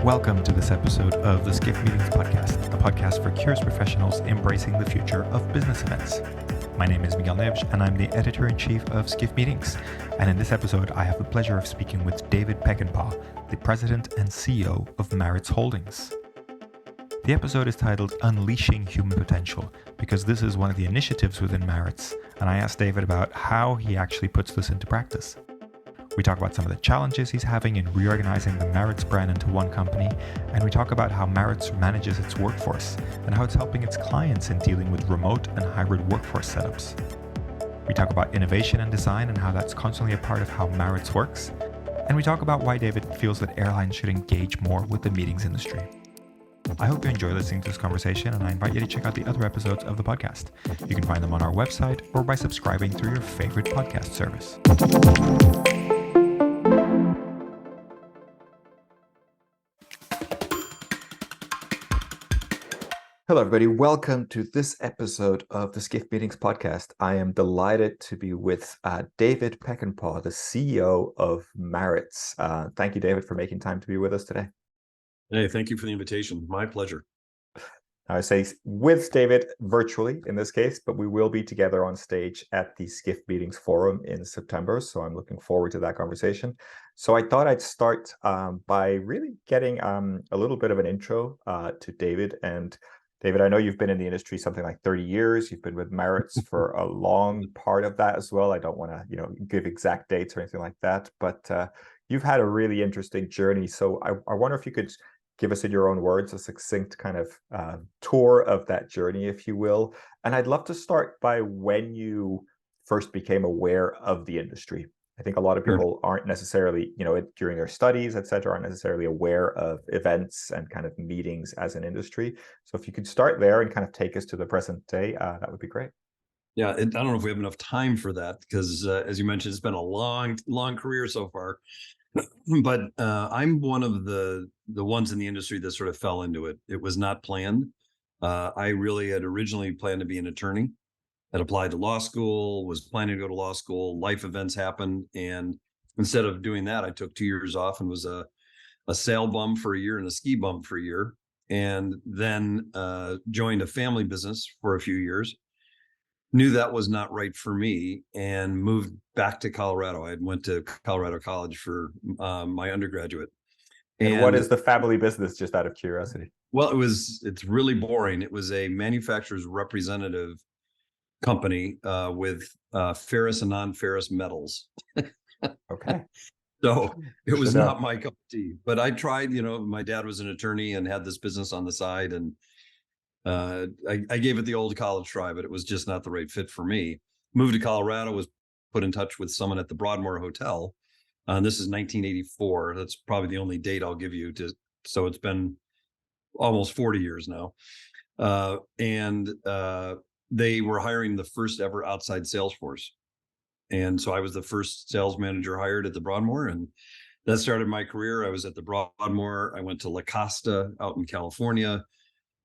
Welcome to this episode of the Skiff Meetings podcast, a podcast for curious professionals embracing the future of business events. My name is Miguel Neves, and I'm the editor-in-chief of Skiff Meetings. And in this episode, I have the pleasure of speaking with David Peckinpaugh, the president and CEO of Maritz Holdings. The episode is titled Unleashing Human Potential, because this is one of the initiatives within Maritz, and I asked David about how he actually puts this into practice. We talk about some of the challenges he's having in reorganizing the Maritz brand into one company, and we talk about how Maritz manages its workforce and how it's helping its clients in dealing with remote and hybrid workforce setups. We talk about innovation and design and how that's constantly a part of how Maritz works, and we talk about why David feels that airlines should engage more with the meetings industry. I hope you enjoy listening to this conversation, and I invite you to check out the other episodes of the podcast. You can find them on our website or by subscribing through your favorite podcast service. Hello, everybody. Welcome to this episode of the Skiff Meetings podcast. I am delighted to be with David Peckinpaugh, the CEO of Maritz. Thank you, David, for making time to be with us today. Hey, thank you for the invitation. My pleasure. I say with David virtually in this case, but we will be together on stage at the Skiff Meetings Forum in September. So I'm looking forward to that conversation. So I thought I'd start by really getting a little bit of an intro to David. And David, I know you've been in the industry something like 30 years. You've been with Maritz for a long part of that as well. I don't want to, give exact dates or anything like that, but you've had a really interesting journey. So I wonder if you could give us, in your own words, a succinct kind of tour of that journey, if you will. And I'd love to start by when you first became aware of the industry. I think a lot of people aren't necessarily, during their studies, et cetera, aren't necessarily aware of events and kind of meetings as an industry. So if you could start there and kind of take us to the present day, that would be great. Yeah, I don't know if we have enough time for that because, as you mentioned, it's been a long career so far. But I'm one of the ones in the industry that sort of fell into it. It was not planned. I really had originally planned to be an attorney. Had applied to law school, was planning to go to law school. Life events happened, and instead of doing that, I took 2 years off and was a sail bum for a year and a ski bum for a year, and then joined a family business for a few years. Knew that was not right for me and moved back to Colorado. I went to Colorado College for my undergraduate. And what is the family business, just out of curiosity? Well, it's really boring. It was a manufacturer's representative company with ferrous and non-ferrous metals. Okay. So it was not my cup of tea, but I tried. My dad was an attorney and had this business on the side, and I gave it the old college try, but it was just not the right fit for me. Moved to Colorado, was put in touch with someone at the Broadmoor Hotel. This is 1984. That's probably the only date I'll give you. So it's been almost 40 years now. And they were hiring the first ever outside sales force. And so I was the first sales manager hired at the Broadmoor, and that started my career. I was at the Broadmoor. I went to La Costa out in California,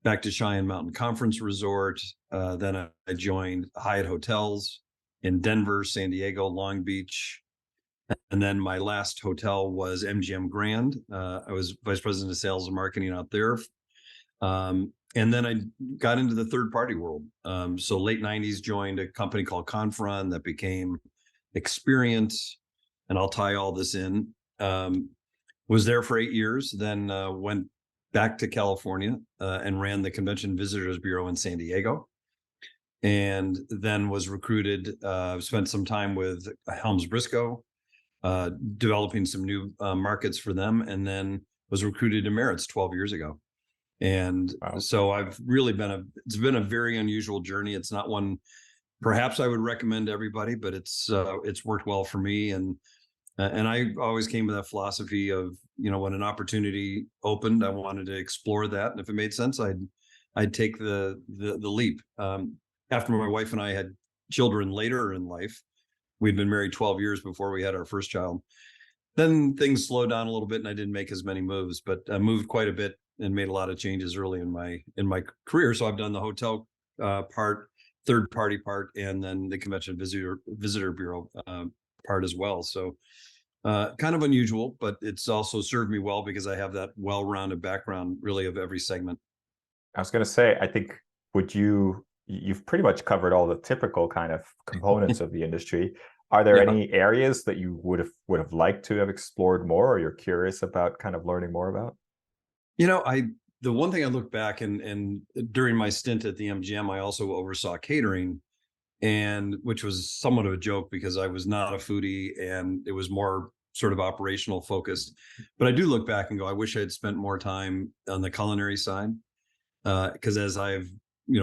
back to Cheyenne Mountain Conference Resort. Then I joined Hyatt Hotels in Denver, San Diego, Long Beach. And then my last hotel was MGM Grand. I was vice president of sales and marketing out there. And then I got into the third party world. So late 90s, joined a company called Confront that became Experience. And I'll tie all this in. Was there for 8 years, then went back to California and ran the Convention Visitors Bureau in San Diego. And then was recruited, spent some time with Helms Briscoe, developing some new markets for them, and then was recruited to Maritz 12 years ago. And so I've really it's been a very unusual journey. It's not one perhaps I would recommend to everybody, but it's worked well for me. And I always came with that philosophy of, when an opportunity opened, I wanted to explore that. And if it made sense, I'd take the leap. After my wife and I had children later in life, we'd been married 12 years before we had our first child. Then things slowed down a little bit and I didn't make as many moves, but I moved quite a bit and made a lot of changes early in my career. So I've done the hotel part, third party part, and then the Convention Visitor Bureau part as well. So Kind of unusual, but it's also served me well because I have that well-rounded background really of every segment. I was going to say, I think, you've pretty much covered all the typical kind of components of the industry. Are there any areas that you would have liked to have explored more, or you're curious about kind of learning more about? The one thing I look back and during my stint at the MGM, I also oversaw catering, and which was somewhat of a joke because I was not a foodie and it was more sort of operational focused. But I do look back and go, I wish I had spent more time on the culinary side, because as I've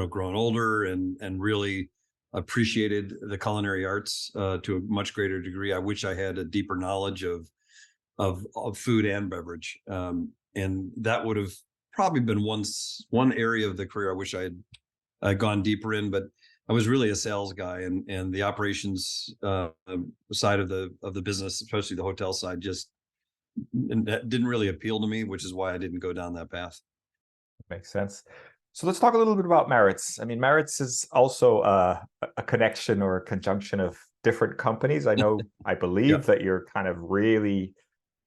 grown older and really appreciated the culinary arts to a much greater degree, I wish I had a deeper knowledge of food and beverage, and that would have probably been one area of the career I wish I had gone deeper in. But I was really a sales guy, and the operations side of the business, especially the hotel side, just didn't really appeal to me, which is why I didn't go down that path. Makes sense. So let's talk a little bit about Maritz. I mean, Maritz is also a connection or a conjunction of different companies. I believe that you're kind of really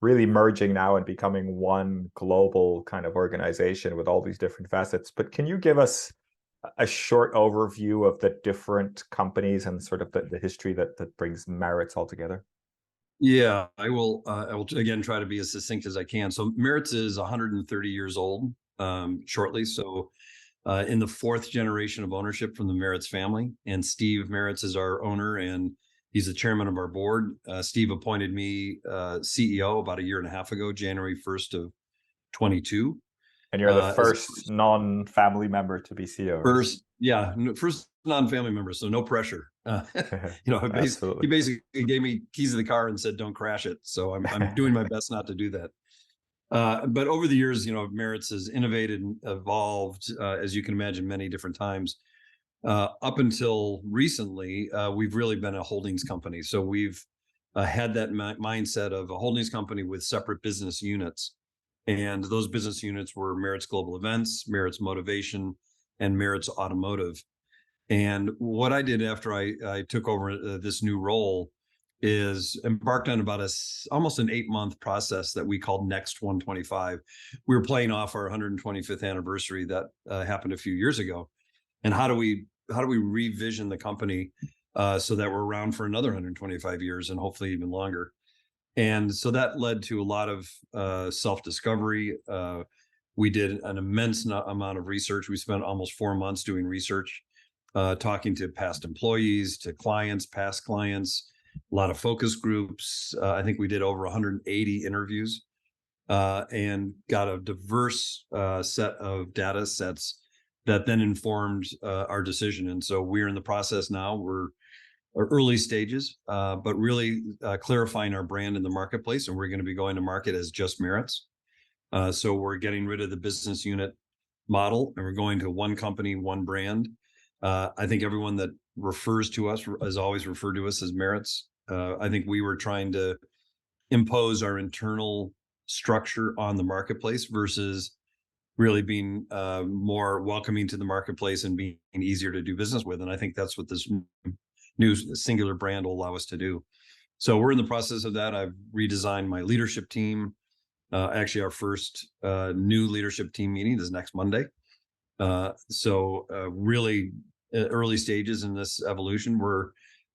merging now and becoming one global kind of organization with all these different facets. But can you give us a short overview of the different companies and sort of the history that brings Maritz all together? Yeah, I will again try to be as succinct as I can. So Maritz is 130 years old shortly. So in the fourth generation of ownership from the Maritz family, and Steve Maritz is our owner, and he's the chairman of our board. Steve appointed me CEO about 1.5 years ago, January 1st of 22. And you're the first non-family member to be CEO. First non-family member, so no pressure. He basically gave me keys of the car and said, "Don't crash it." So I'm doing my best not to do that. But over the years, Maritz has innovated and evolved, as you can imagine, many different times. Up until recently, we've really been a holdings company. So we've had that mindset of a holdings company with separate business units. And those business units were Maritz Global Events, Maritz Motivation, and Maritz Automotive. And what I did after I took over this new role is embarked on about almost an 8-month process that we called Next 125. We were playing off our 125th anniversary that happened a few years ago. And how do we revision the company so that we're around for another 125 years and hopefully even longer? And so that led to a lot of self-discovery. We did an immense amount of research. We spent almost 4 months doing research, talking to past employees, to clients, past clients, a lot of focus groups. I think we did over 180 interviews and got a diverse set of data sets that then informed our decision. And so we're in the process now. We're early stages, but really clarifying our brand in the marketplace. And we're going to be going to market as just Maritz. So we're getting rid of the business unit model, and we're going to one company, one brand. I think everyone that refers to us has always referred to us as Maritz. I think we were trying to impose our internal structure on the marketplace versus really being more welcoming to the marketplace and being easier to do business with. And I think that's what this new singular brand will allow us to do. So we're in the process of that. I've redesigned my leadership team. Actually, our first new leadership team meeting is next Monday. So really early stages in this evolution.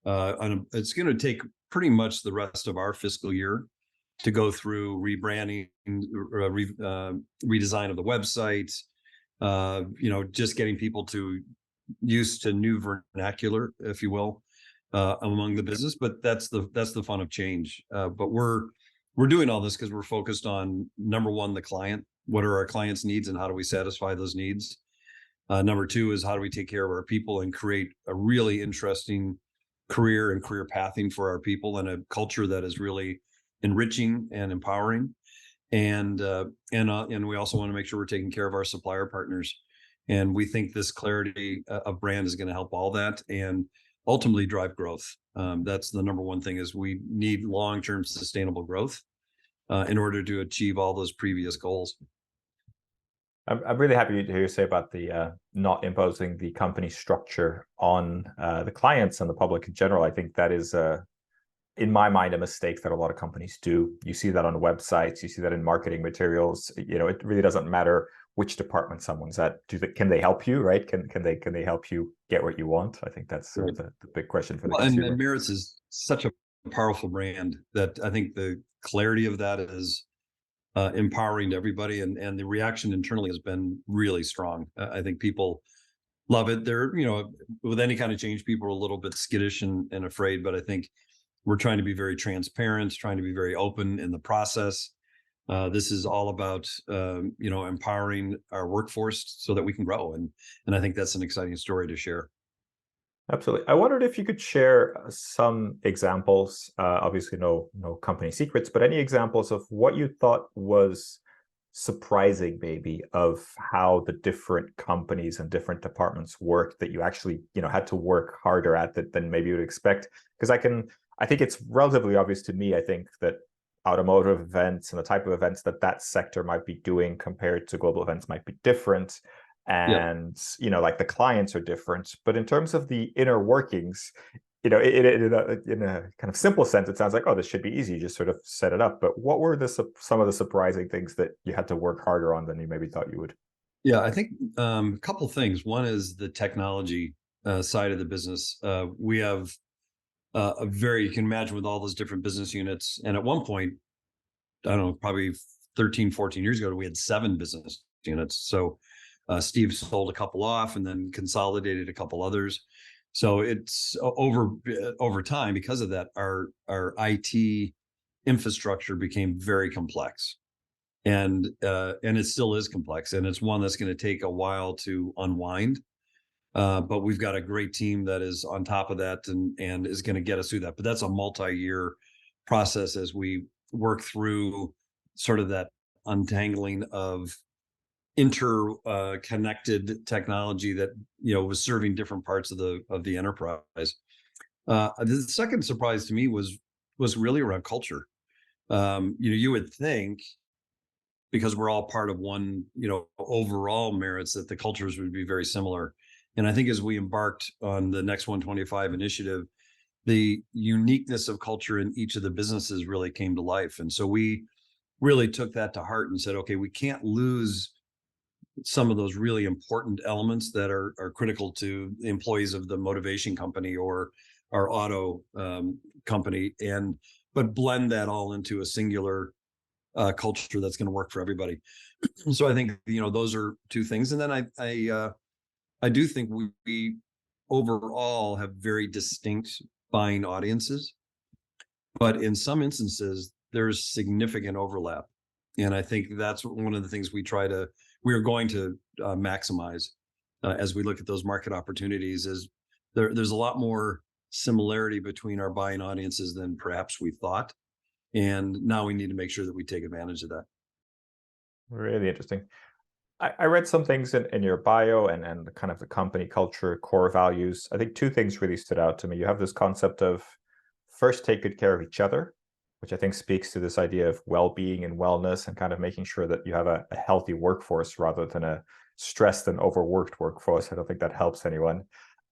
It's going to take pretty much the rest of our fiscal year to go through rebranding, redesign of the website, just getting people used to new vernacular, if you will, among the business. But that's the fun of change. But we're doing all this because we're focused on, number one, the client. What are our clients' needs and how do we satisfy those needs? Number two is how do we take care of our people and create a really interesting career pathing for our people and a culture that is really enriching and empowering. And we also want to make sure we're taking care of our supplier partners. And we think this clarity of brand is going to help all that and ultimately drive growth. That's the number one thing, is we need long-term sustainable growth in order to achieve all those previous goals. I'm really happy to hear you say about the not imposing the company structure on the clients and the public in general. I think that is in my mind, a mistake that a lot of companies do. You see that on websites, you see that in marketing materials. It really doesn't matter which department someone's at. Can they help you, right? Can they help you get what you want? I think that's sort of the big question for the consumer. And Maritz is such a powerful brand that I think the clarity of that is empowering to everybody, and the reaction internally has been really strong. I think people love it. They're, with any kind of change, people are a little bit skittish and afraid, but I think we're trying to be very transparent, trying to be very open in the process. This is all about, empowering our workforce so that we can grow. And I think that's an exciting story to share. Absolutely. I wondered if you could share some examples, obviously no company secrets, but any examples of what you thought was surprising, maybe, of how the different companies and different departments work that you actually, had to work harder at than maybe you would expect. Because I think it's relatively obvious to me, I think, that automotive events and the type of events that sector might be doing compared to global events might be different. And, like the clients are different. But in terms of the inner workings, in a kind of simple sense, it sounds like, oh, this should be easy. You just sort of set it up. But what were some of the surprising things that you had to work harder on than you maybe thought you would? Yeah, I think a couple things. One is the technology side of the business. We have you can imagine, with all those different business units. And at one point, I don't know, probably 13, 14 years ago, we had 7 business units. So Steve sold a couple off and then consolidated a couple others. So it's over time, because of that, our IT infrastructure became very complex, and it still is complex, and it's one that's going to take a while to unwind. But we've got a great team that is on top of that and is going to get us through that. But that's a multi-year process as we work through sort of that untangling of interconnected technology that was serving different parts of the enterprise. The second surprise to me was really around culture. You would think, because we're all part of one overall Maritz, that the cultures would be very similar. And I think as we embarked on the Next 125 initiative, the uniqueness of culture in each of the businesses really came to life. And so we really took that to heart and said, okay, we can't lose some of those really important elements that are critical to the employees of the motivation company or our auto company, but blend that all into a singular culture that's going to work for everybody. So I think those are two things. And then I do think we overall have very distinct buying audiences, but in some instances there's significant overlap, and I think that's one of the things we are going to maximize as we look at those market opportunities. Is there's a lot more similarity between our buying audiences than perhaps we thought, and now we need to make sure that we take advantage of that. Really interesting. I read some things in your bio and kind of the company culture, core values. I think 2 things really stood out to me. You have this concept of first take good care of each other, which I think speaks to this idea of well-being and wellness and kind of making sure that you have a healthy workforce rather than a stressed and overworked workforce. I don't think that helps anyone.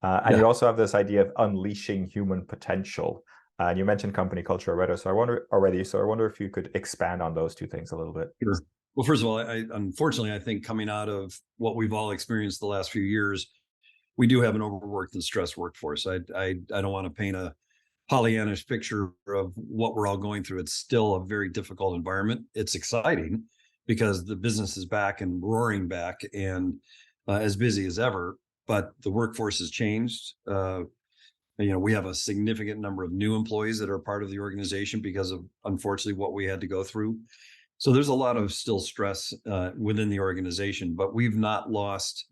And you also have this idea of unleashing human potential. And you mentioned company culture already, so I wonder if you could expand on those 2 things a little bit. Sure. Well, first of all, unfortunately, I think coming out of what we've all experienced the last few years, we do have an overworked and stressed workforce. I don't want to paint a Pollyannish picture of what we're all going through. It's still a very difficult environment. It's exciting because the business is back and roaring back and as busy as ever, but the workforce has changed. We have a significant number of new employees that are part of the organization because of, unfortunately, what we had to go through. So there's a lot of still stress within the organization, but we've not lost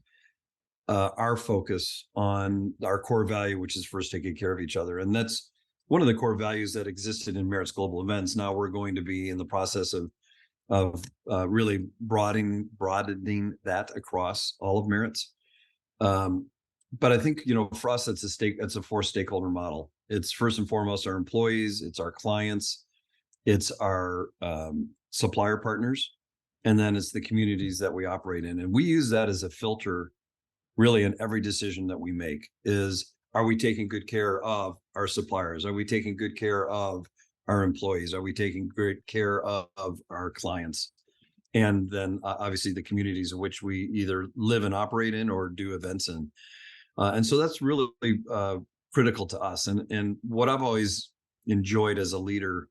our focus on our core value, which is first taking care of each other. And that's one of the core values that existed in Maritz Global Events. Now we're going to be in the process of really broadening that across all of Maritz. But I think, for us, it's a 4-stakeholder model. It's first and foremost our employees, it's our clients, it's our supplier partners, and then it's the communities that we operate in. And we use that as a filter really in every decision that we make. Is, are we taking good care of our suppliers? Are we taking good care of our employees? Are we taking great care of our clients? And then obviously the communities in which we either live and operate in or do events in. And so that's really critical to us. And what I've always enjoyed as a leader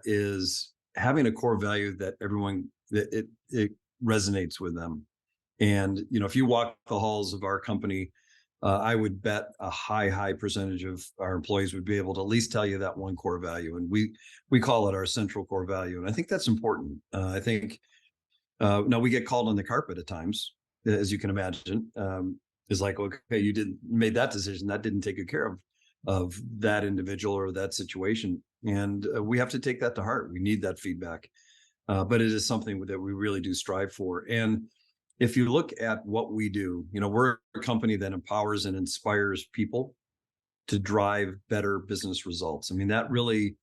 is having a core value that everyone, that it resonates with them. And, if you walk the halls of our company, I would bet a high percentage of our employees would be able to at least tell you that one core value. And we call it our central core value. And I think that's important. I think now we get called on the carpet at times, as you can imagine. It's like, okay, you made that decision, that didn't take good care of that individual or that situation. And we have to take that to heart. We need that feedback. But it is something that we really do strive for. And if you look at what we do, we're a company that empowers and inspires people to drive better business results. I mean, that really,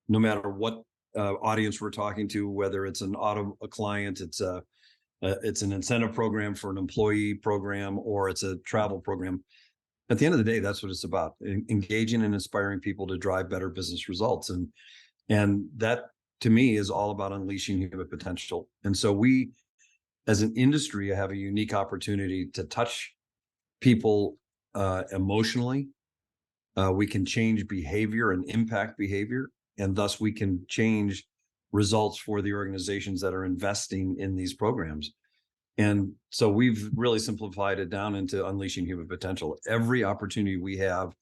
no matter what audience we're talking to, whether it's a client, it's an incentive program for an employee program, or it's a travel program. At the end of the day, that's what it's about: engaging and inspiring people to drive better business results. And that, to me, is all about unleashing human potential. And so we, as an industry, have a unique opportunity to touch people emotionally. We can change behavior and impact behavior, and thus we can change results for the organizations that are investing in these programs. And so we've really simplified it down into unleashing human potential. Every opportunity we have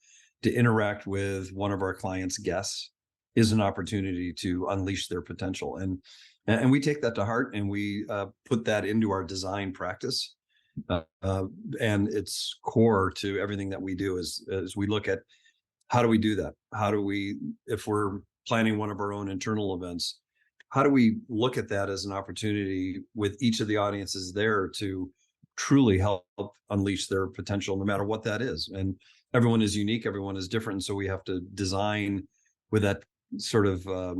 to interact with one of our clients' guests is an opportunity to unleash their potential. And we take that to heart, and we put that into our design practice. And it's core to everything that we do as we look at how do we do that? How do we, if we're planning one of our own internal events, how do we look at that as an opportunity with each of the audiences there to truly help unleash their potential, no matter what that is? And everyone is unique, everyone is different. So we have to design with that sort of a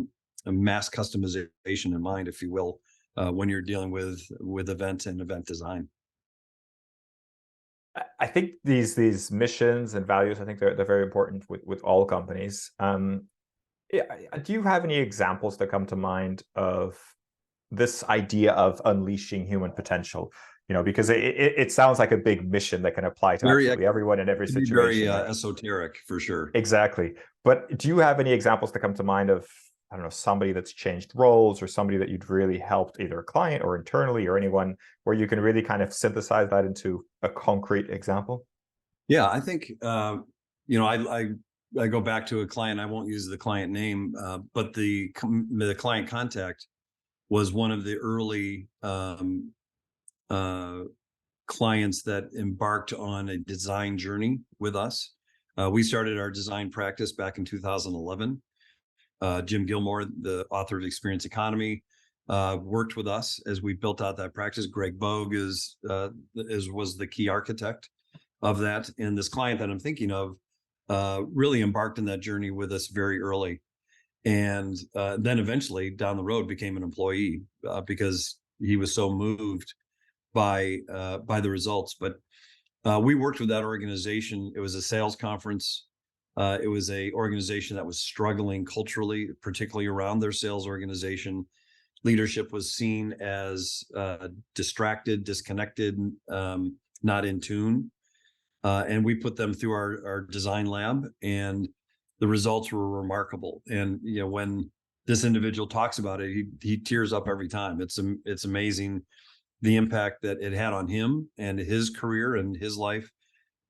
mass customization in mind, if you will, when you're dealing with events and event design. I think these missions and values, I think they're very important with all companies. Do you have any examples that come to mind of this idea of unleashing human potential? Because it sounds like a big mission that can apply to absolutely everyone in every situation. Very esoteric, for sure. Exactly. But do you have any examples that come to mind of, I don't know, somebody that's changed roles, or somebody that you'd really helped, either a client or internally, or anyone, where you can really kind of synthesize that into a concrete example? Yeah, I think, I go back to a client. I won't use the client name, but the client contact was one of the early clients that embarked on a design journey with us. We started our design practice back in 2011. Jim Gilmore, the author of Experience Economy, worked with us as we built out that practice. Greg Bogue was the key architect of that. And this client that I'm thinking of really embarked on that journey with us very early, and then eventually down the road became an employee because he was so moved by the results. But we worked with that organization. It was a sales conference. It was a organization that was struggling culturally, particularly around their sales organization. Leadership was seen as distracted, disconnected, not in tune. And we put them through our design lab, and the results were remarkable. And when this individual talks about it, he tears up every time. It's amazing the impact that it had on him and his career and his life.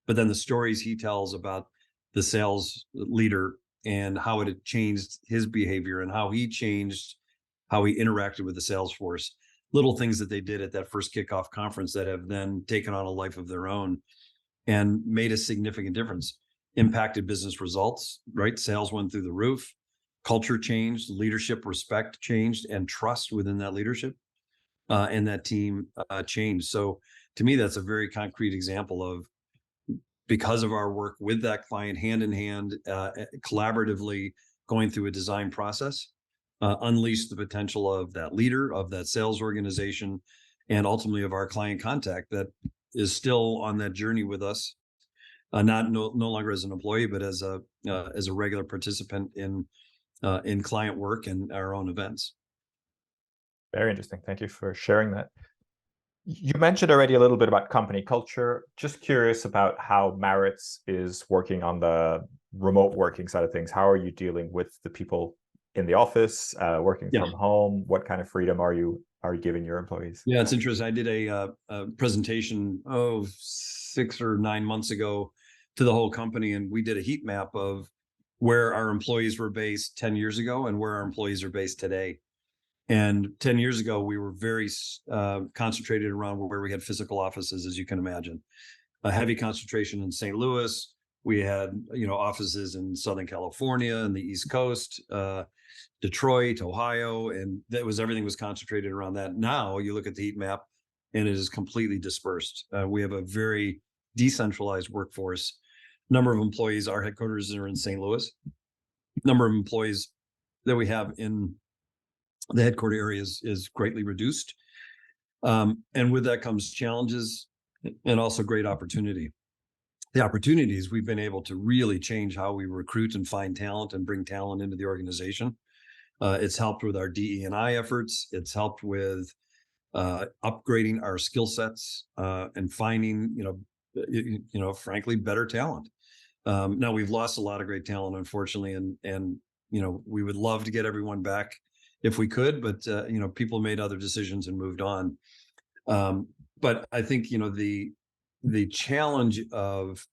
But then the stories he tells about the sales leader and how it had changed his behavior and how he changed how he interacted with the sales force. Little things that they did at that first kickoff conference that have then taken on a life of their own and made a significant difference. Impacted business results, right? Sales went through the roof. Culture changed, leadership respect changed, and trust within that leadership and that team changed. So to me, that's a very concrete example of, because of our work with that client, hand in hand, collaboratively going through a design process, unleash the potential of that leader, of that sales organization, and ultimately of our client contact that is still on that journey with us no longer as an employee, but as a regular participant in client work and our own events. Very interesting. Thank you for sharing that. You mentioned already a little bit about company culture. Just curious about how Maritz is working on the remote working side of things. How are you dealing with the people in the office, working from home? What kind of freedom are you giving your employees? Yeah, it's interesting. I did a presentation 6 or 9 months ago to the whole company, and we did a heat map of where our employees were based 10 years ago and where our employees are based today. And 10 years ago, we were very concentrated around where we had physical offices, as you can imagine. A heavy concentration in St. Louis. We had, offices in Southern California and the East Coast, Detroit, Ohio, and everything was concentrated around that. Now you look at the heat map and it is completely dispersed. We have a very decentralized workforce. Number of employees, our headquarters are in St. Louis. Number of employees that we have in the headquarter area is greatly reduced. And with that comes challenges and also great opportunity. The opportunities, we've been able to really change how we recruit and find talent and bring talent into the organization. It's helped with our DE&I efforts. It's helped with upgrading our skill sets and finding, frankly, better talent. Now we've lost a lot of great talent, unfortunately, and we would love to get everyone back if we could, but people made other decisions and moved on. But I think the challenge of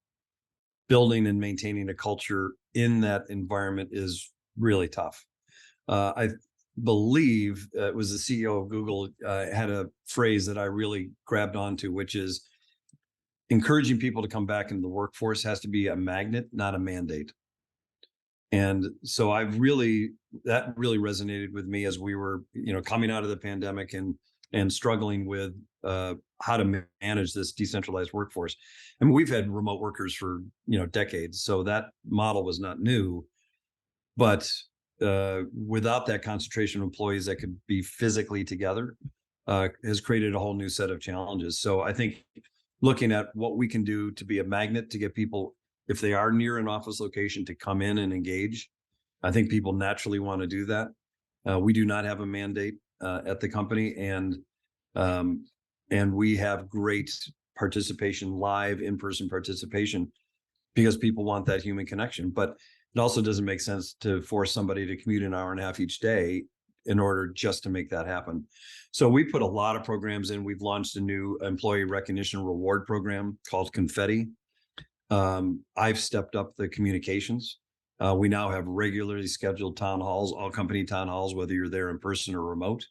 building and maintaining a culture in that environment is really tough. I believe it was the CEO of Google had a phrase that I really grabbed onto, which is encouraging people to come back into the workforce has to be a magnet, not a mandate. And so that really resonated with me as we were, coming out of the pandemic and struggling with how to manage this decentralized workforce. I mean, we've had remote workers for, decades, so that model was not new. But without that concentration of employees that could be physically together has created a whole new set of challenges. So I think looking at what we can do to be a magnet to get people, if they are near an office location, to come in and engage. I think people naturally want to do that. We do not have a mandate at the company, and we have great participation, live in-person participation, because people want that human connection. But it also doesn't make sense to force somebody to commute an hour and a half each day in order just to make that happen. So we put a lot of programs in. We've launched a new employee recognition reward program called Confetti. I've stepped up the communications. We now have regularly scheduled town halls, all company town halls, whether you're there in person or remote.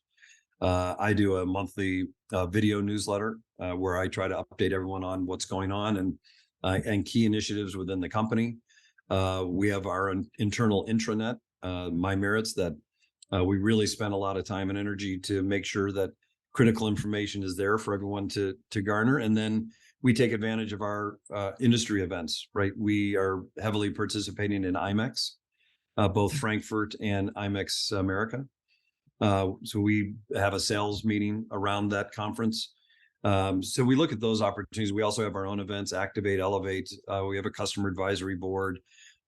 I do a monthly video newsletter where I try to update everyone on what's going on and key initiatives within the company. We have our internal intranet, My Maritz, that we really spend a lot of time and energy to make sure that critical information is there for everyone to garner. And then we take advantage of our industry events, right? We are heavily participating in IMEX, both Frankfurt and IMEX America. So we have a sales meeting around that conference. So we look at those opportunities. We also have our own events, Activate, Elevate. We have a customer advisory board.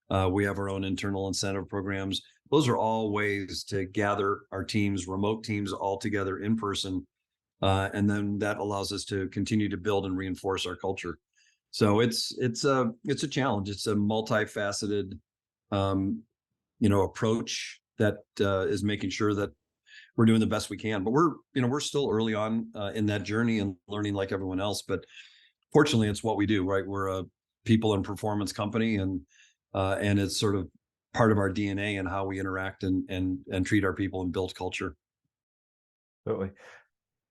We have our own internal incentive programs. Those are all ways to gather our teams, remote teams, all together in person. And then that allows us to continue to build and reinforce our culture. So it's a challenge. It's a multifaceted, approach that is making sure that we're doing the best we can. But we're still early on in that journey and learning like everyone else. But fortunately, it's what we do, right? We're a people and performance company, and it's sort of part of our DNA and how we interact and treat our people and build culture. Absolutely.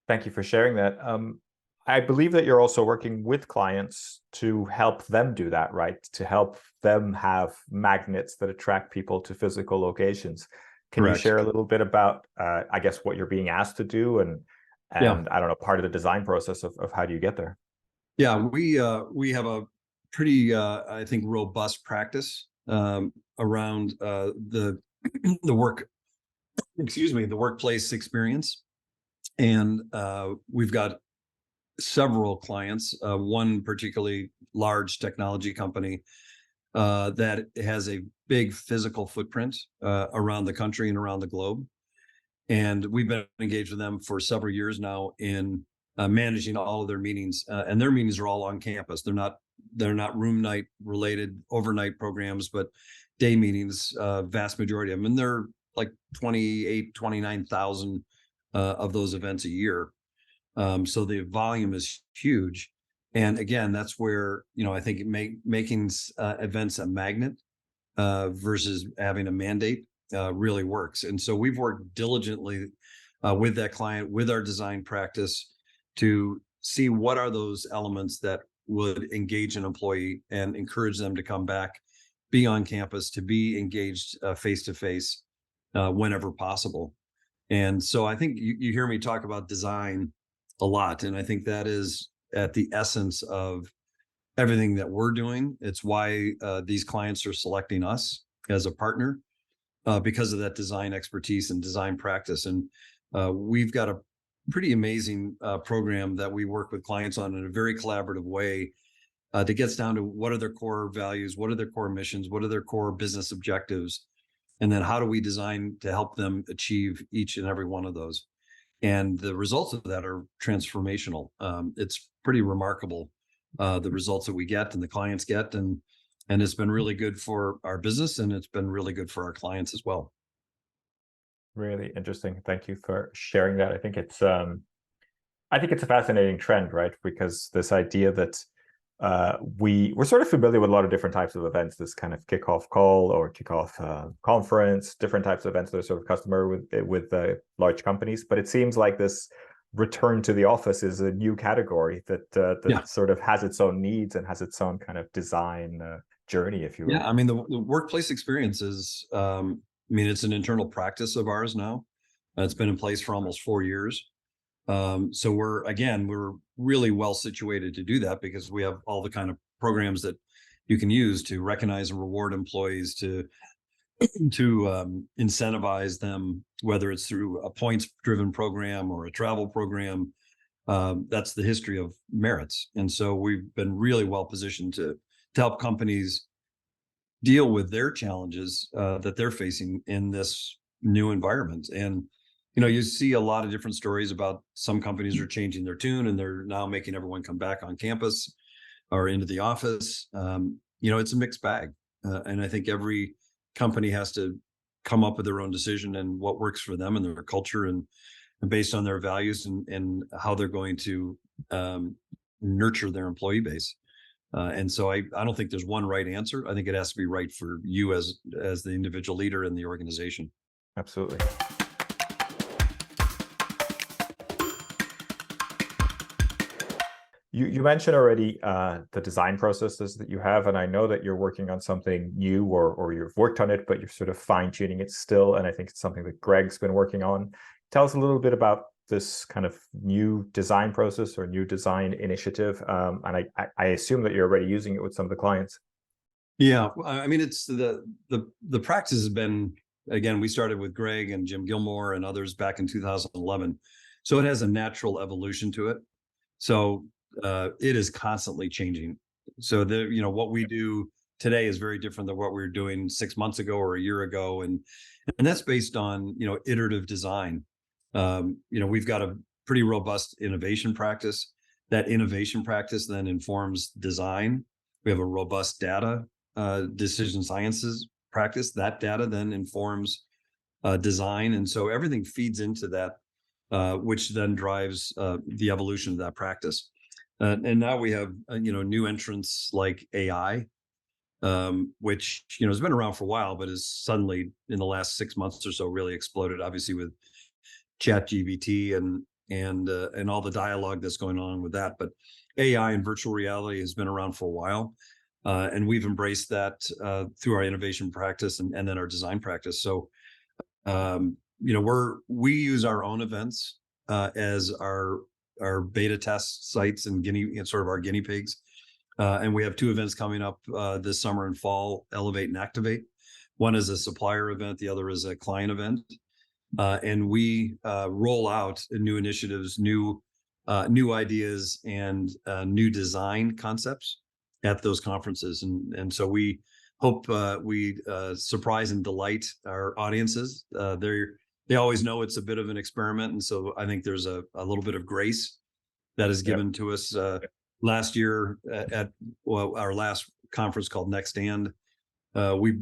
Thank you for sharing that. I believe that you're also working with clients to help them do that, right? To help them have magnets that attract people to physical locations. Can Correct. you share a little bit about, I guess, what you're being asked to do and Yeah. I don't know, part of the design process of how do you get there? Yeah, we have a pretty, I think, robust practice around the the workplace experience. And we've got several clients, one particularly large technology company that has a big physical footprint around the country and around the globe. And we've been engaged with them for several years now in managing all of their meetings, and their meetings are all on campus. They're not room night related overnight programs, but day meetings, vast majority of them. And they're like 29,000 of those events a year. So the volume is huge. And again, that's where, I think making events a magnet versus having a mandate really works. And so we've worked diligently with that client, with our design practice, to see what are those elements that would engage an employee and encourage them to come back, be on campus, to be engaged face to face whenever possible. And so I think you hear me talk about design a lot, and I think that is at the essence of everything that we're doing. It's why these clients are selecting us as a partner because of that design expertise and design practice. And we've got a pretty amazing program that we work with clients on in a very collaborative way that gets down to what are their core values, what are their core missions, what are their core business objectives, and then how do we design to help them achieve each and every one of those. And the results of that are transformational. It's pretty remarkable, the results that we get and the clients get, and it's been really good for our business, and it's been really good for our clients as well. Really interesting. Thank you for sharing that. I think it's a fascinating trend, right? Because this idea that we're sort of familiar with a lot of different types of events, this kind of kickoff call or kickoff conference, different types of events that are sort of customer with large companies. But it seems like this return to the office is a new category that sort of has its own needs and has its own kind of design journey, if you will. Yeah, I mean, the workplace experience is, it's an internal practice of ours now. It's been in place for almost 4 years. So we're really well situated to do that because we have all the kind of programs that you can use to recognize and reward employees, to incentivize them, whether it's through a points-driven program or a travel program. That's the history of Maritz. And so we've been really well positioned to help companies deal with their challenges that they're facing in this new environment. And you see a lot of different stories about some companies are changing their tune and they're now making everyone come back on campus or into the office. It's a mixed bag. And I think every company has to come up with their own decision and what works for them and their culture and based on their values and how they're going to nurture their employee base. And so I don't think there's one right answer. I think it has to be right for you as the individual leader in the organization. Absolutely. You mentioned already the design processes that you have, and I know that you're working on something new or you've worked on it, but you're sort of fine-tuning it still, and I think it's something that Greg's been working on. Tell us a little bit about this kind of new design process or new design initiative, and I assume that you're already using it with some of the clients. Yeah, it's the practice has been, again, we started with Greg and Jim Gilmore and others back in 2011, so it has a natural evolution to it. So it is constantly changing. So what we do today is very different than what we were doing 6 months ago or a year ago, and that's based on iterative design. We've got a pretty robust innovation practice. That innovation practice then informs design. We have a robust data decision sciences practice. That data then informs design, and so everything feeds into that, which then drives the evolution of that practice. And now we have new entrants like AI, which has been around for a while, but has suddenly in the last 6 months or so really exploded. Obviously with ChatGPT and all the dialogue that's going on with that. But AI and virtual reality has been around for a while, and we've embraced that through our innovation practice and then our design practice. So we use our own events as our beta test sites and sort of our guinea pigs. And we have 2 events coming up this summer and fall, Elevate and Activate. One is a supplier event, the other is a client event. And we roll out new initiatives, new new ideas and new design concepts at those conferences. And so we hope we surprise and delight our audiences. They always know it's a bit of an experiment. And so I think there's a little bit of grace that is given to us. Last year at our last conference called Next Stand, we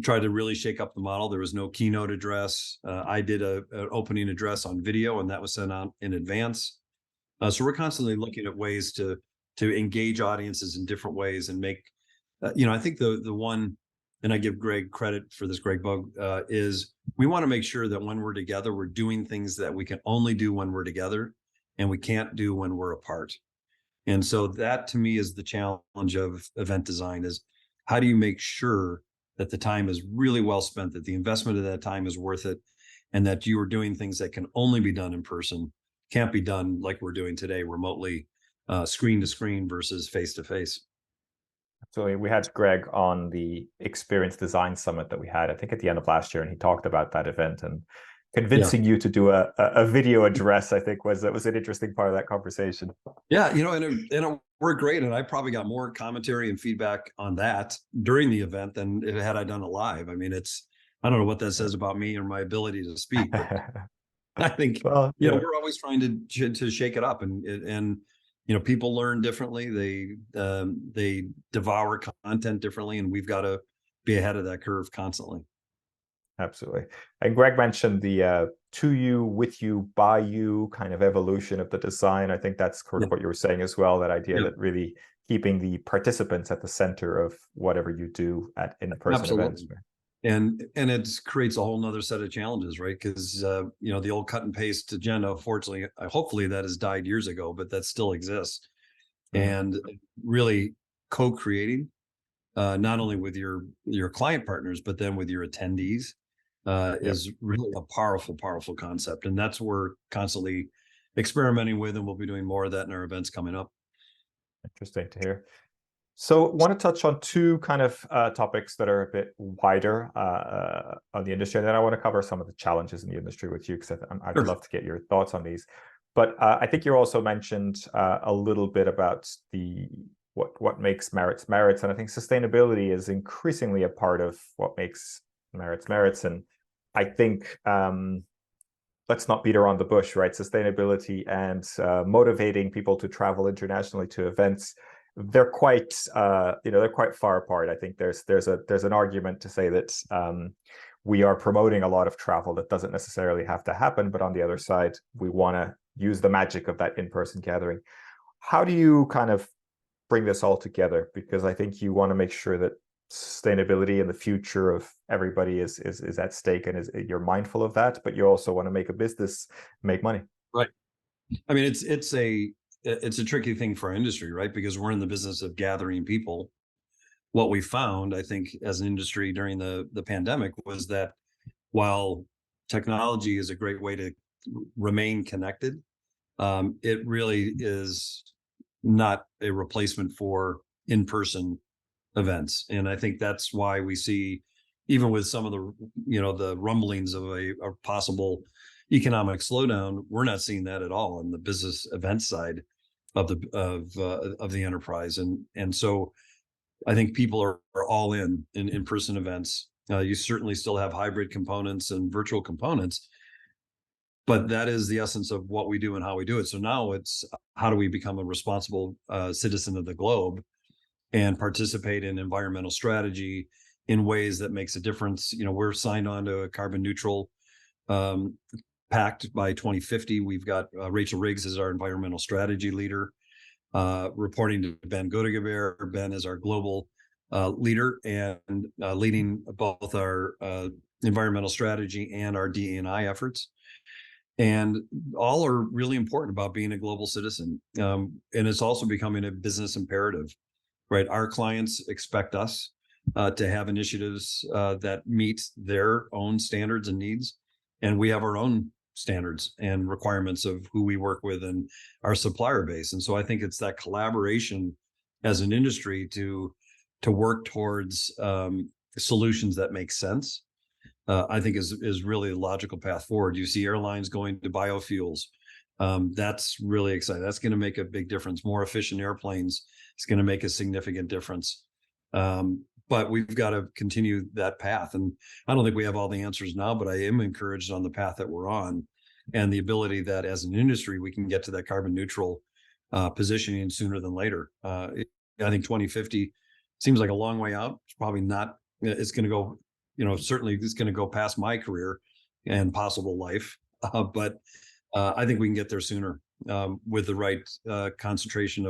tried to really shake up the model. There was no keynote address. I did an opening address on video, and that was sent out in advance. So we're constantly looking at ways to engage audiences in different ways and make, I think the one, and I give Greg credit for this, Greg Bug, is we want to make sure that when we're together, we're doing things that we can only do when we're together and we can't do when we're apart. And so that to me is the challenge of event design, is how do you make sure that the time is really well spent, that the investment of that time is worth it, and that you are doing things that can only be done in person, can't be done like we're doing today, remotely, screen to screen versus face to face. So we had Greg on the Experience Design Summit that we had, I think, at the end of last year, and he talked about that event, and convincing you to do a video address, I think, was an interesting part of that conversation. Yeah, and it worked great, and I probably got more commentary and feedback on that during the event than had I done it live. I mean, I don't know what that says about me or my ability to speak, but I think we're always trying to shake it up, and people learn differently. They devour content differently, and we've got to be ahead of that curve constantly. Absolutely. And Greg mentioned the to you, with you, by you kind of evolution of the design. I think that's sort of what you were saying as well, that idea that really keeping the participants at the center of whatever you do at in-person events. And it creates a whole nother set of challenges, right? Because the old cut and paste agenda, fortunately, hopefully that has died years ago, but that still exists. And really co-creating, not only with your client partners, but then with your attendees, is really a powerful concept. And that's what we're constantly experimenting with, and we'll be doing more of that in our events coming up. Interesting to hear. So I want to touch on two kind of topics that are a bit wider on the industry. And then I want to cover some of the challenges in the industry with you, because I'd love to get your thoughts on these. But I think you also mentioned a little bit about what makes Maritz Maritz. And I think sustainability is increasingly a part of what makes Maritz Maritz. And I think let's not beat around the bush, right? Sustainability and motivating people to travel internationally to events, they're quite far apart. I think there's an argument to say that we are promoting a lot of travel that doesn't necessarily have to happen, but on the other side, we want to use the magic of that in-person gathering. How do you kind of bring this all together? Because I think you want to make sure that sustainability and the future of everybody is at stake, and you're mindful of that, but you also want to make a business, make money. Right. I mean, it's a tricky thing for our industry, right? Because we're in the business of gathering people. What we found, I think, as an industry during the pandemic was that while technology is a great way to remain connected, it really is not a replacement for in-person events. And I think that's why we see, even with some of the rumblings of a possible economic slowdown, we're not seeing that at all on the business event side of the enterprise. And so I think people are all in person events. You certainly still have hybrid components and virtual components, but that is the essence of what we do and how we do it. So now it's how do we become a responsible citizen of the globe and participate in environmental strategy in ways that makes a difference. We're signed on to a carbon neutral pact by 2050. We've got Rachel Riggs as our environmental strategy leader, reporting to Ben Godegeber. Ben is our global leader and leading both our environmental strategy and our DE&I efforts. And all are really important about being a global citizen. And it's also becoming a business imperative, right? Our clients expect us to have initiatives that meet their own standards and needs. And we have our own standards and requirements of who we work with and our supplier base. And so I think it's that collaboration as an industry to work towards solutions that make sense. I think is really a logical path forward. You see airlines going to biofuels. That's really exciting. That's going to make a big difference. More efficient airplanes is going to make a significant difference. But we've got to continue that path. And I don't think we have all the answers now, but I am encouraged on the path that we're on and the ability that as an industry, we can get to that carbon neutral positioning sooner than later. I think 2050 seems like a long way out. It's probably not, it's going to go, certainly it's going to go past my career and possible life. But I think we can get there sooner with the right concentration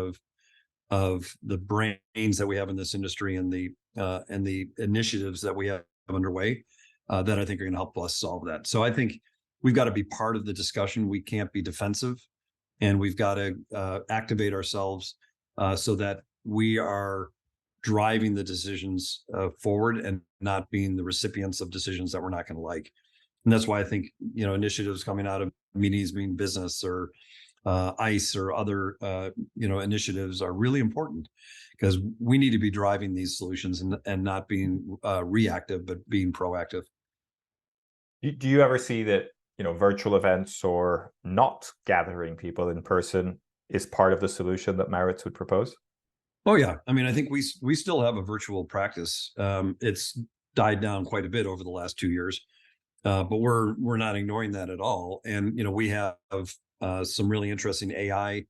of the brains that we have in this industry and the initiatives that we have underway that I think are going to help us solve that. So I think we've got to be part of the discussion. We can't be defensive, and we've got to activate ourselves so that we are driving the decisions forward and not being the recipients of decisions that we're not going to like. And that's why I think, initiatives coming out of Meetings Mean Business or ICE or other, initiatives are really important, because we need to be driving these solutions and not being reactive, but being proactive. Do you ever see that, virtual events or not gathering people in person is part of the solution that Maritz would propose? Oh, yeah. I mean, I think we still have a virtual practice. It's died down quite a bit over the last 2 years. But we're not ignoring that at all. And, we have some really interesting AI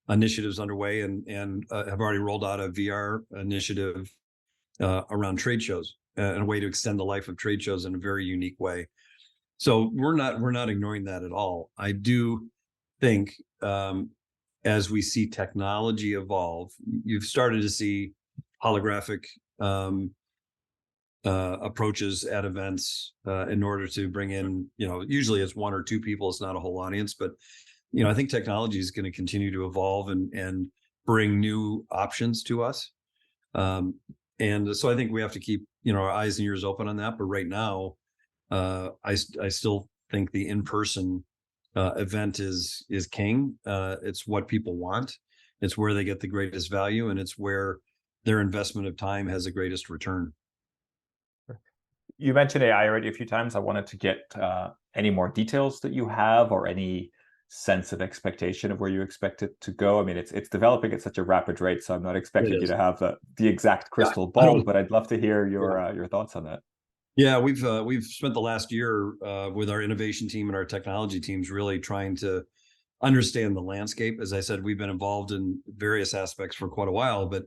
initiatives underway and have already rolled out a VR initiative around trade shows and a way to extend the life of trade shows in a very unique way. So we're not ignoring that at all. I do think as we see technology evolve, you've started to see holographic approaches at events in order to bring in, usually it's 1 or 2 people, it's not a whole audience, but, I think technology is going to continue to evolve and bring new options to us. And so I think we have to keep, our eyes and ears open on that. But right now, I still think the in-person event is king. It's what people want. It's where they get the greatest value, and it's where their investment of time has the greatest return. You mentioned AI already a few times. I wanted to get any more details that you have, or any sense of expectation of where you expect it to go. I mean, it's developing at such a rapid rate, so I'm not expecting you to have the exact crystal ball, but I'd love to hear your thoughts on that. Yeah, we've spent the last year with our innovation team and our technology teams really trying to understand the landscape. As I said, we've been involved in various aspects for quite a while, but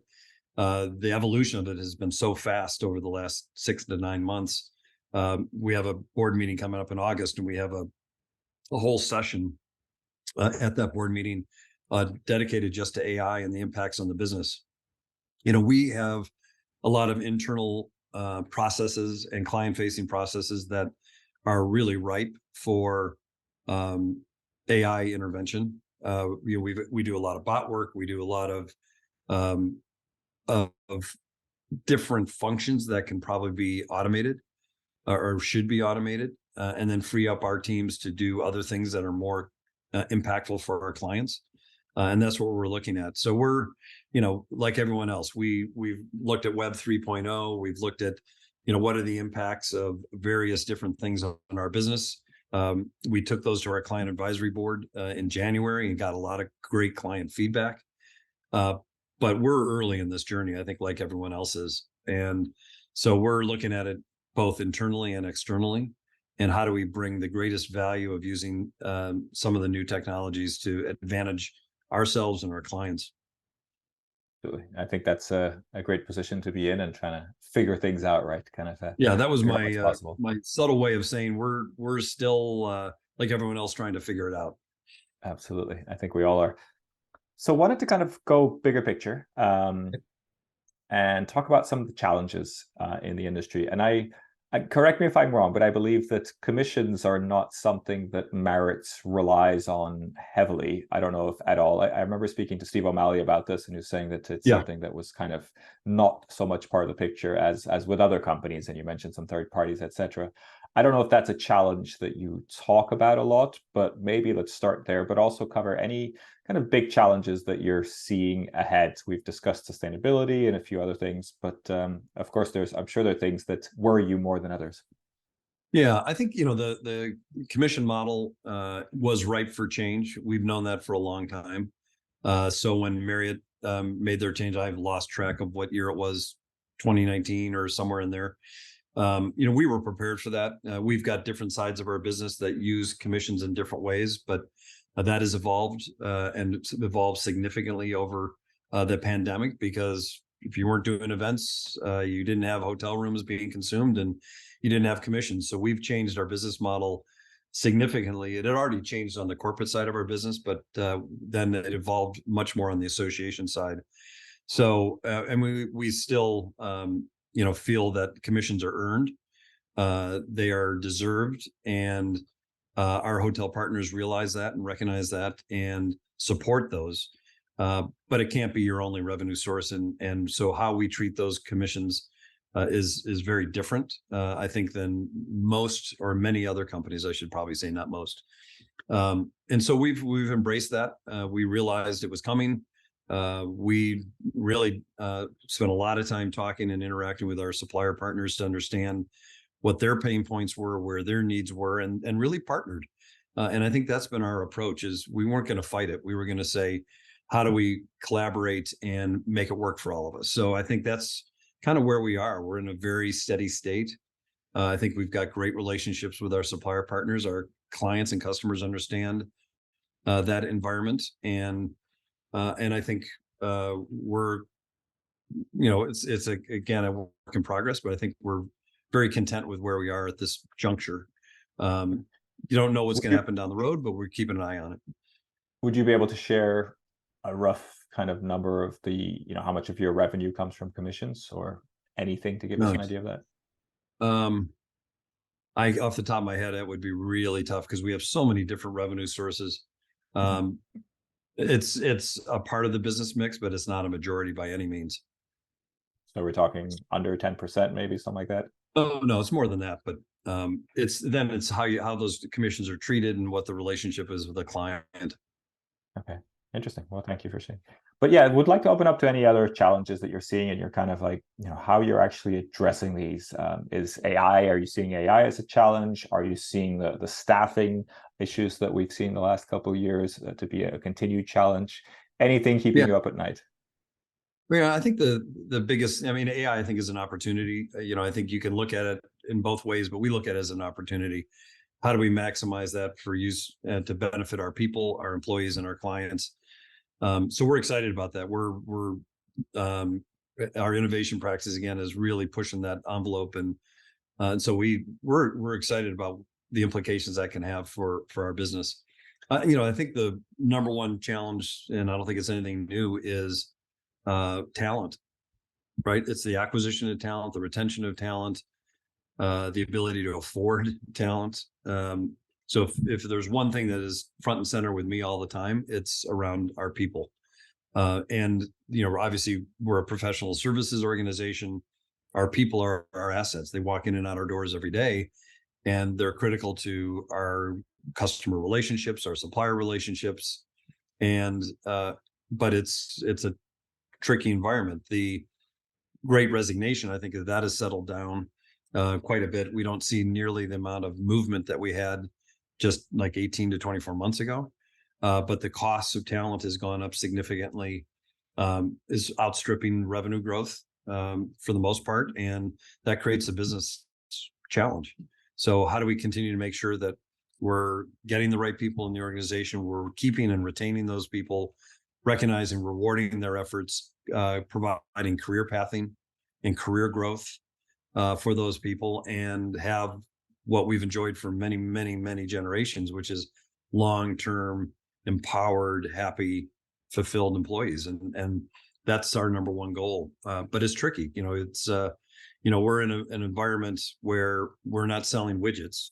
the evolution of it has been so fast over the last 6 to 9 months. We have a board meeting coming up in August, and we have a whole session at that board meeting dedicated just to AI and the impacts on the business. We have a lot of internal processes and client-facing processes that are really ripe for AI intervention. We do a lot of bot work. We do a lot of different functions that can probably be automated or should be automated, and then free up our teams to do other things that are more impactful for our clients. And that's what we're looking at. So we're, like everyone else, we've looked at Web 3.0. We've looked at, what are the impacts of various different things on our business. We took those to our client advisory board in January and got a lot of great client feedback. But we're early in this journey, I think, like everyone else is. And so we're looking at it both internally and externally. And how do we bring the greatest value of using some of the new technologies to advantage ourselves and our clients? Absolutely. I think that's a great position to be in, and trying to figure things out, right? Kind of. Yeah, that was my subtle way of saying we're still like everyone else trying to figure it out. Absolutely. I think we all are. So wanted to kind of go bigger picture and talk about some of the challenges in the industry. And I correct me if I'm wrong, but I believe that commissions are not something that Maritz relies on heavily. I don't know if at all. I remember speaking to Steve O'Malley about this, and he was saying that it's something that was kind of not so much part of the picture as with other companies. And you mentioned some third parties, etc. I don't know if that's a challenge that you talk about a lot, but maybe let's start there, but also cover any kind of big challenges that you're seeing ahead. We've discussed sustainability and a few other things, but of course, I'm sure there are things that worry you more than others. Yeah, I think, the commission model was ripe for change. We've known that for a long time. So when Marriott made their change, I've lost track of what year it was, 2019 or somewhere in there. We were prepared for that. We've got different sides of our business that use commissions in different ways, but that has evolved and it's evolved significantly over the pandemic, because if you weren't doing events, you didn't have hotel rooms being consumed and you didn't have commissions. So we've changed our business model significantly. It had already changed on the corporate side of our business, but then it evolved much more on the association side. So, and we still, feel that commissions are earned. They are deserved, and our hotel partners realize that and recognize that and support those. But it can't be your only revenue source, and so how we treat those commissions is very different, I think, than most or many other companies. I should probably say, not most. And so we've embraced that. We realized it was coming. We really spent a lot of time talking and interacting with our supplier partners to understand what their pain points were, where their needs were, and really partnered. And I think that's been our approach. Is we weren't going to fight it. We were going to say, how do we collaborate and make it work for all of us? So I think that's kind of where we are. We're in a very steady state. I think we've got great relationships with our supplier partners. Our clients and customers understand that environment, and I think we're, it's again a work in progress, but I think we're very content with where we are at this juncture. You don't know what's going to happen down the road, but we're keeping an eye on it. Would you be able to share a rough kind of number of the, how much of your revenue comes from commissions, or anything to give us an idea of that? Off the top of my head, that would be really tough because we have so many different revenue sources. It's a part of the business mix, but it's not a majority by any means. So we're talking under 10%, maybe something like that? Oh, no, it's more than that, but it's how those commissions are treated and what the relationship is with the client. Okay, interesting. Well, thank you for sharing. But yeah, I would like to open up to any other challenges that you're seeing, and you're kind of like, how you're actually addressing these. Is AI, are you seeing AI as a challenge? Are you seeing the staffing issues that we've seen the last couple of years to be a continued challenge? Anything keeping you up at night? Yeah, I think the biggest, AI, I think, is an opportunity. I think you can look at it in both ways, but we look at it as an opportunity. How do we maximize that for use to benefit our people, our employees, and our clients? So we're excited about that. We're our innovation practice again is really pushing that envelope, and so we're excited about the implications that can have for our business. I think the number one challenge, and I don't think it's anything new, is talent. Right? It's the acquisition of talent, the retention of talent, the ability to afford talent. So if there's one thing that is front and center with me all the time, it's around our people. And obviously we're a professional services organization. Our people are our assets. They walk in and out our doors every day, and they're critical to our customer relationships, our supplier relationships. And but it's a tricky environment. The Great Resignation, I think that has settled down quite a bit. We don't see nearly the amount of movement that we had just like 18 to 24 months ago. But the cost of talent has gone up significantly, is outstripping revenue growth for the most part. And that creates a business challenge. So how do we continue to make sure that we're getting the right people in the organization, we're keeping and retaining those people, recognizing, rewarding their efforts, providing career pathing and career growth for those people, and have what we've enjoyed for many, many, many generations, which is long-term, empowered, happy, fulfilled employees. And that's our number one goal. But it's tricky. It's we're in an environment where we're not selling widgets,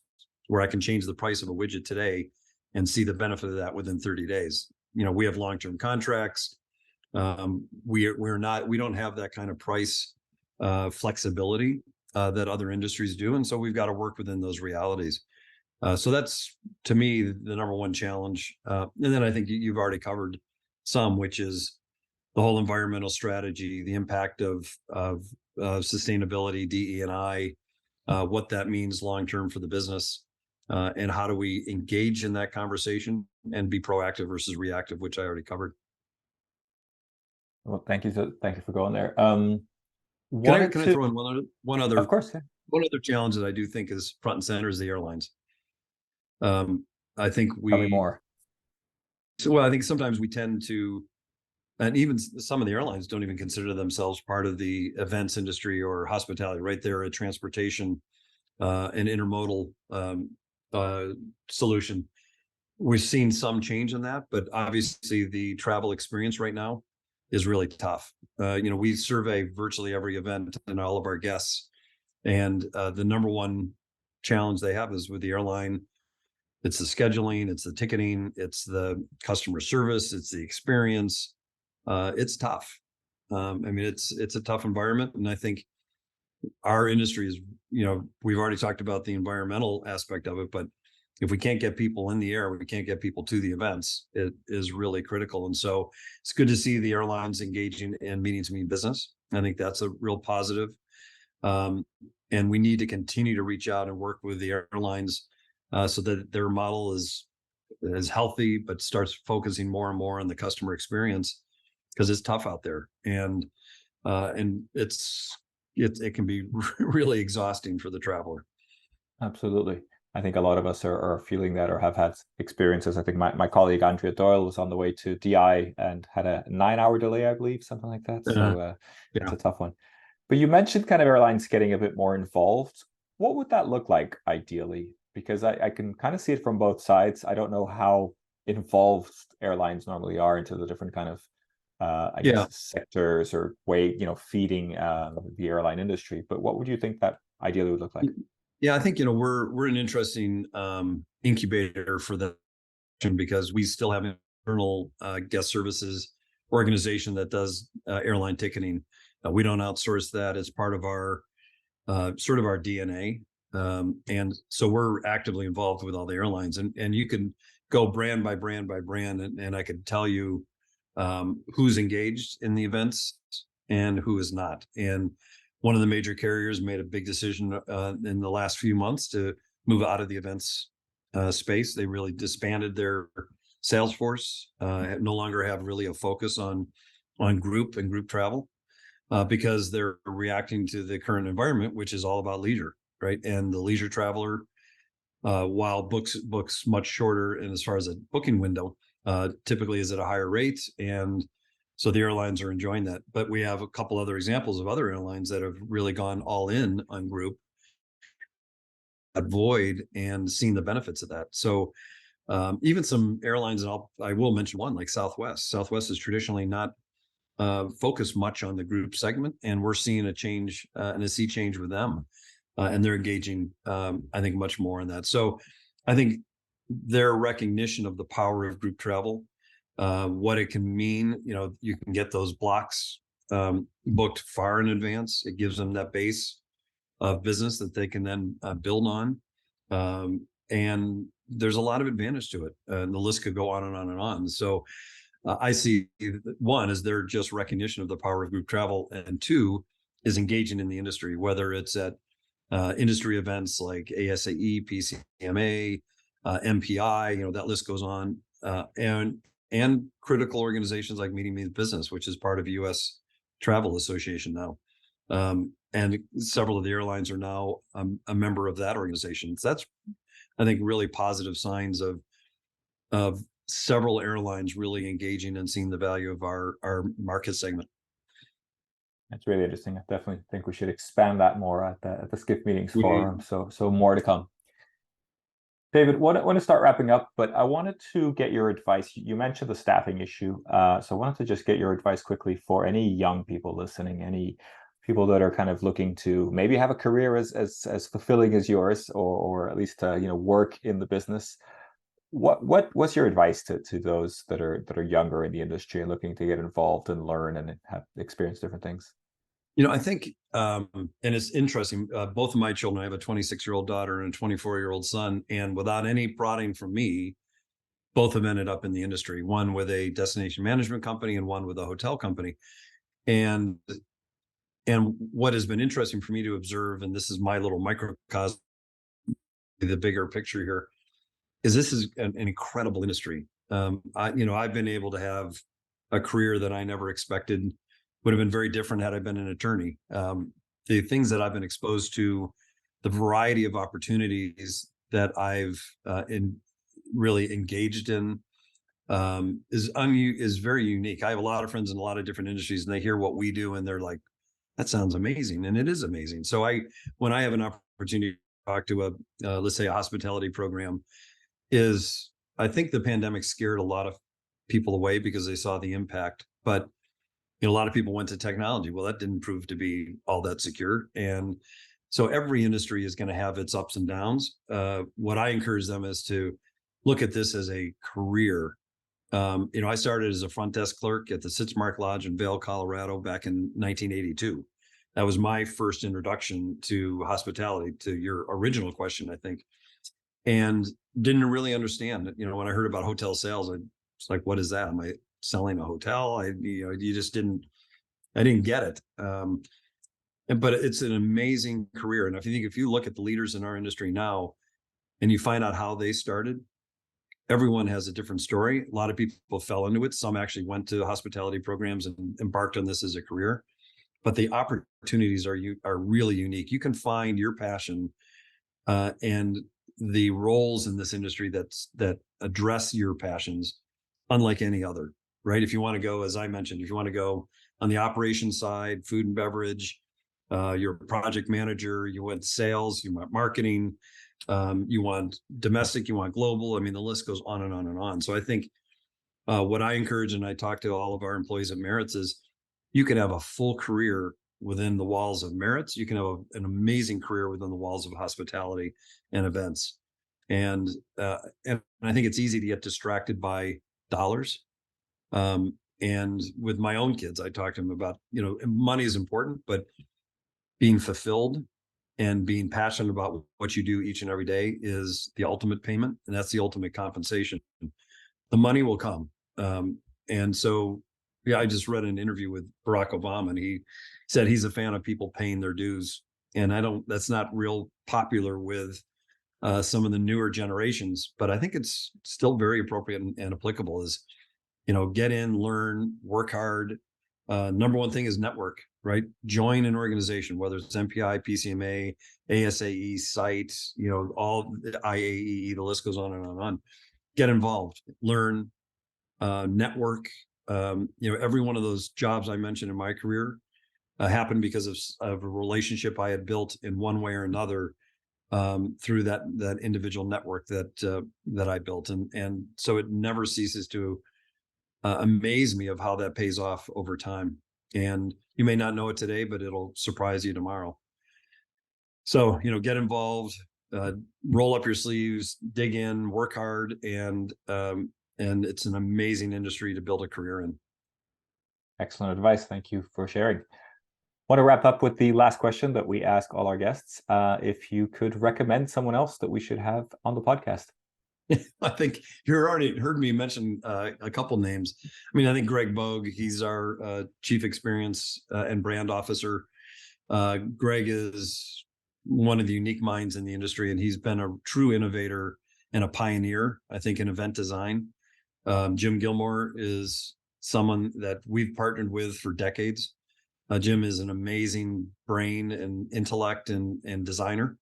where I can change the price of a widget today and see the benefit of that within 30 days. We have long-term contracts. We don't have that kind of price flexibility that other industries do. And so we've got to work within those realities. So that's, to me, the number one challenge. And then I think you've already covered some, which is the whole environmental strategy, the impact of sustainability, DE&I, what that means long-term for the business, and how do we engage in that conversation and be proactive versus reactive, which I already covered. Well, thank you for going there. Can I throw in one other, of course, yeah. One other challenge that I do think is front and center is the airlines. I think Tell me more. Well, I think sometimes we tend to, and even some of the airlines don't even consider themselves part of the events industry or hospitality, right? They're a transportation, an intermodal solution. We've seen some change in that, but obviously the travel experience right now is really tough. We survey virtually every event and all of our guests, and the number one challenge they have is with the airline. It's the scheduling, it's the ticketing, it's the customer service, it's the experience. It's tough. It's a tough environment, and I think our industry is, we've already talked about the environmental aspect of it, but if we can't get people in the air, we can't get people to the events. It is really critical. And so it's good to see the airlines engaging in meeting to mean business. I think that's a real positive. And we need to continue to reach out and work with the airlines so that their model is healthy, but starts focusing more and more on the customer experience, because it's tough out there. And it can be really exhausting for the traveler. Absolutely. I think a lot of us are feeling that or have had experiences. I think my colleague Andrea Doyle was on the way to DI and had a 9-hour delay, I believe, something like that. So it's a tough one. But you mentioned kind of airlines getting a bit more involved. What would that look like ideally? Because I can kind of see it from both sides. I don't know how involved airlines normally are into the different kind of I guess sectors or way, feeding the airline industry. But what would you think that ideally would look like? Yeah, I think, we're an interesting incubator for that, because we still have an internal guest services organization that does airline ticketing. We don't outsource that as part of our sort of our DNA. And so we're actively involved with all the airlines, and you can go brand by brand by brand, and I could tell you who's engaged in the events and who is not. And one of the major carriers made a big decision in the last few months to move out of the events space. They really disbanded their sales force, no longer have really a focus on group and group travel, because they're reacting to the current environment, which is all about leisure, right? And the leisure traveler, while books much shorter, and as far as a booking window, typically is at a higher rate, and so the airlines are enjoying that. But we have a couple other examples of other airlines that have really gone all in on group, avoid, and seen the benefits of that. So even some airlines, and I will mention one like Southwest. Southwest is traditionally not focused much on the group segment, and we're seeing a change and a sea change with them, and they're engaging, I think, much more in that. So I think their recognition of the power of group travel, what it can mean, you can get those blocks booked far in advance. It gives them that base of business that they can then build on. And there's a lot of advantage to it. And the list could go on and on and on. So I see, one is their just recognition of the power of group travel, and two is engaging in the industry, whether it's at industry events like ASAE, PCMA, MPI, that list goes on, and critical organizations like Meeting Means Business, which is part of U.S. Travel Association now. And several of the airlines are now a member of that organization. So that's, I think, really positive signs of several airlines really engaging and seeing the value of our market segment. That's really interesting. I definitely think we should expand that more at the Skift Meetings forum. So more to come. David, want to start wrapping up, but I wanted to get your advice. You mentioned the staffing issue, so I wanted to just get your advice quickly for any young people listening, any people that are kind of looking to maybe have a career as fulfilling as yours, or at least work in the business. What's your advice to those that are younger in the industry and looking to get involved and learn and have experience different things? I think, and it's interesting, both of my children, I have a 26-year-old daughter and a 24-year-old son, and without any prodding from me, both of them ended up in the industry, one with a destination management company and one with a hotel company. And And what has been interesting for me to observe, and this is my little microcosm, the bigger picture here, is this is an incredible industry. I've been able to have a career that I never expected would have been very different had I been an attorney. The things that I've been exposed to, the variety of opportunities that I've really engaged in, is very unique. I have a lot of friends in a lot of different industries, and they hear what we do, and they're like, "That sounds amazing," and it is amazing. So when I have an opportunity to talk to let's say a hospitality program, I think the pandemic scared a lot of people away because they saw the impact. But a lot of people went to technology. Well, that didn't prove to be all that secure, and so every industry is going to have its ups and downs. What I encourage them is to look at this as a career. I started as a front desk clerk at the Sitzmark Lodge in Vail, Colorado, back in 1982. That was my first introduction to hospitality, to your original question, I think, and didn't really understand. When I heard about hotel sales, it's like, what is that? Am I selling a hotel? I didn't get it. But it's an amazing career. And if you look at the leaders in our industry now, and you find out how they started, everyone has a different story. A lot of people fell into it. Some actually went to hospitality programs and embarked on this as a career. But the opportunities are really unique. You can find your passion and the roles in this industry that address your passions, unlike any other, right? If you want to go, as I mentioned, if you want to go on the operations side, food and beverage, you're a project manager, you want sales, you want marketing, you want domestic, you want global. I mean, the list goes on and on and on. So I think what I encourage, and I talk to all of our employees at Maritz, is you can have a full career within the walls of Maritz. You can have an amazing career within the walls of hospitality and events. And I think it's easy to get distracted by dollars. And with my own kids, I talk to them about, money is important, but being fulfilled and being passionate about what you do each and every day is the ultimate payment. And that's the ultimate compensation. The money will come. And so, I just read an interview with Barack Obama, and he said he's a fan of people paying their dues. And that's not real popular with some of the newer generations, but I think it's still very appropriate and applicable. Is, get in, learn, work hard. Number one thing is network, right? Join an organization, whether it's MPI, PCMA, ASAE, SITE, all IAEE, the list goes on and on and on. Get involved, learn, network. Every one of those jobs I mentioned in my career happened because of a relationship I had built in one way or another through that individual network that I built, and so it never ceases to amaze me of how that pays off over time. And you may not know it today, but it'll surprise you tomorrow. So get involved, roll up your sleeves, dig in, work hard, and it's an amazing industry to build a career in. Excellent advice. Thank you for sharing. Want to wrap up with the last question that we ask all our guests. If you could recommend someone else that we should have on the podcast. I think you already heard me mention a couple names. I mean, I think Greg Bogue, he's our Chief Experience and Brand Officer. Greg is one of the unique minds in the industry, and he's been a true innovator and a pioneer, I think, in event design. Jim Gilmore is someone that we've partnered with for decades. Jim is an amazing brain and intellect and designer.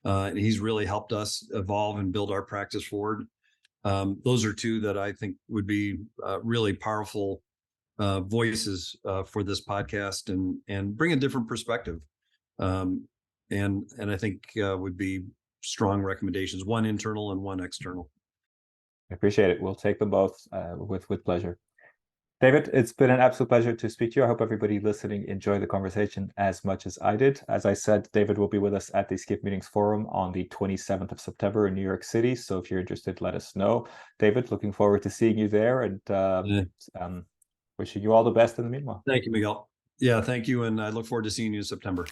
And he's really helped us evolve and build our practice forward. Those are two that I think would be really powerful voices for this podcast and bring a different perspective. And I think would be strong recommendations, one internal and one external. I appreciate it. We'll take them both with pleasure. David, it's been an absolute pleasure to speak to you. I hope everybody listening enjoyed the conversation as much as I did. As I said, David will be with us at the Skip Meetings Forum on the 27th of September in New York City. So if you're interested, let us know. David, looking forward to seeing you there, and wishing you all the best in the meanwhile. Thank you, Miguel. Yeah, thank you. And I look forward to seeing you in September.